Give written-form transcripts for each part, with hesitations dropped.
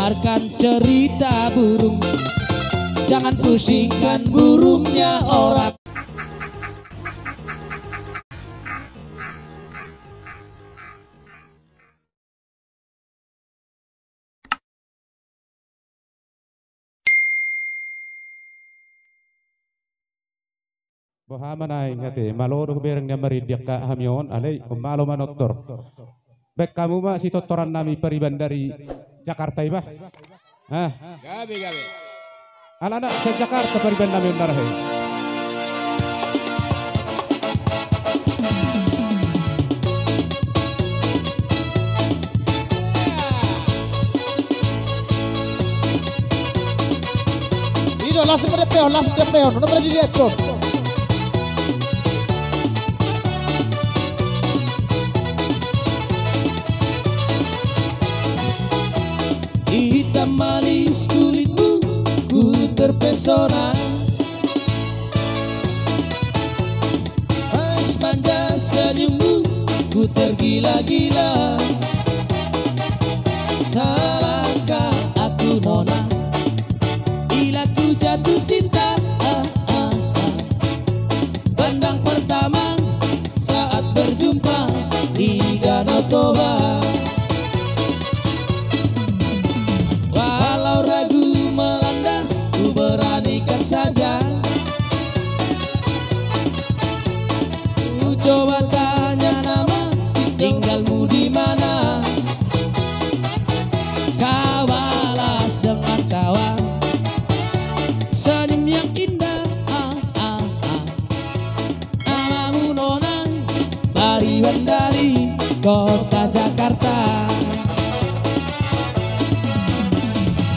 dengarkan cerita burung, jangan pusingkan burungnya orang. Bohamanay ngati maloro bereng nga maridiak ka hamion alay umalo manoktor. Bek kamu mah si totoran nami periban dari Jakarta iba. Ah, Gabi. alana sa Jakarta periban nami unarahe. Ino, langsung ke peon, no boleh dilihat tuh. Hitam manis kulitmu, ku terpesona. Manis manja senyummu, ku tergila-gila. Salahkah aku nona, bila ku jatuh cinta. Pandang pertama saat berjumpa di Danau Toba. Saja ku coba tanya nama, tinggalmu di mana. Kau balas dengan tawa, senyum yang indah. Namamu nona, Pariban dari kota Jakarta.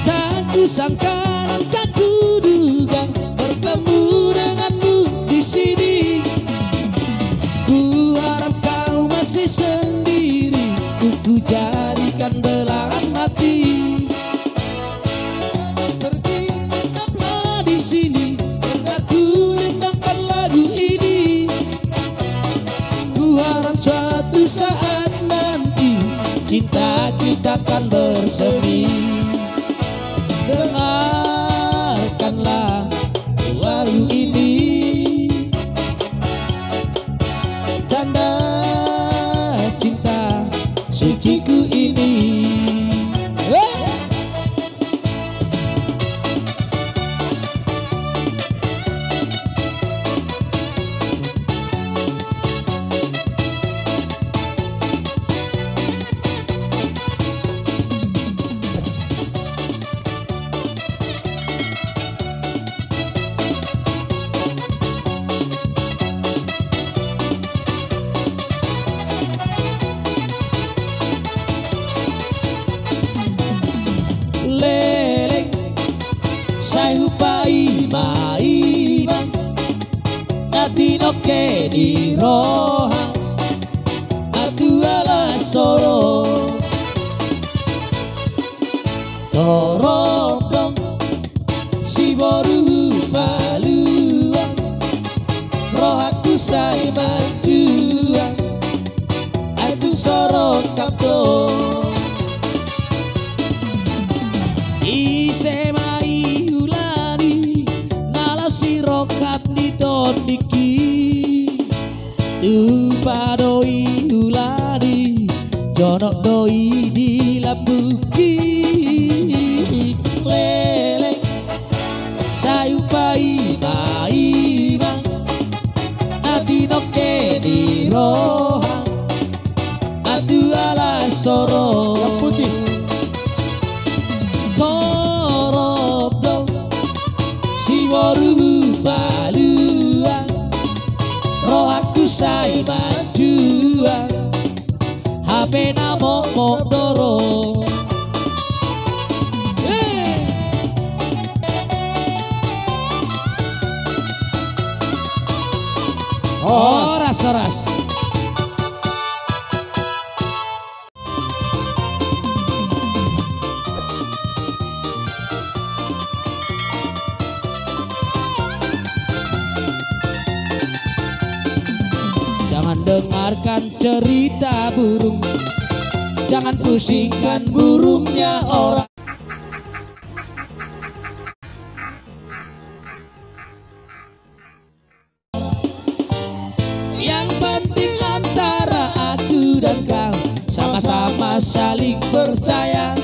Tak kusangka dan tak kuduga bertemu denganmu di sini. Ku harap kau masih sendiri, ku jadikan belahan hati. Pergi tetaplah di sini, dengar ku rendangkan lagu ini. Ku harap suatu saat nanti cinta kita akan bersemi. Dengarkanlah lagu ini, tanda cinta suciku ini. Leleng sai hupai maibang natino ke di roha aku ala soro torong si boru paluang rohaku sai majuang aku soro kapto. Isemai hulani nalau sirokap di tondiki upadoi hulani jonok doi di lambuki. Lele sayupai maibang ati noke di roha atu ala soro Yang putih. Sorobdong si warubu baluang rohaku sai majuang HP namo motoro. Oh ras. Jangan dengarkan cerita burung, jangan pusingkan burungnya orang. sama saling percaya.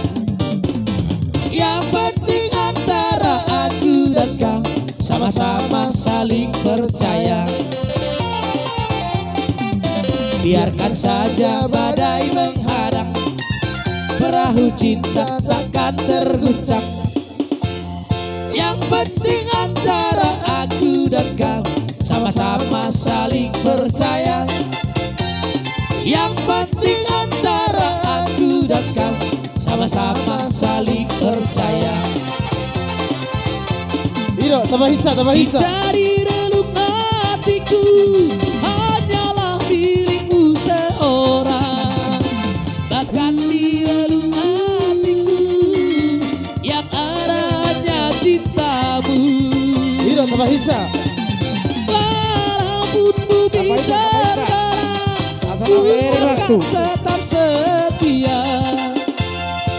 Yang penting antara aku dan kau sama-sama saling percaya. Biarkan saja badai menghadang, perahu cinta takkan terguncang. Yang penting antara aku dan kau sama-sama saling percaya. Yang penting antara aku dan kau sama-sama saling percaya. Iro, tambah hisa, tambah hisa. Cinta di relung hatiku hanyalah milikmu seorang. Bahkan di relung hatiku yang ada hanya cintamu. Iro, tambah hisa. Walaupun bumi terbelah, ku akan tetap setia.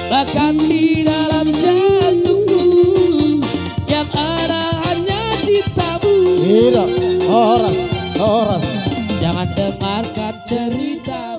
Bahkan di dalam jantungku yang ada hanya cintamu. Iro, horas, horas. Jangan dengarkan cerita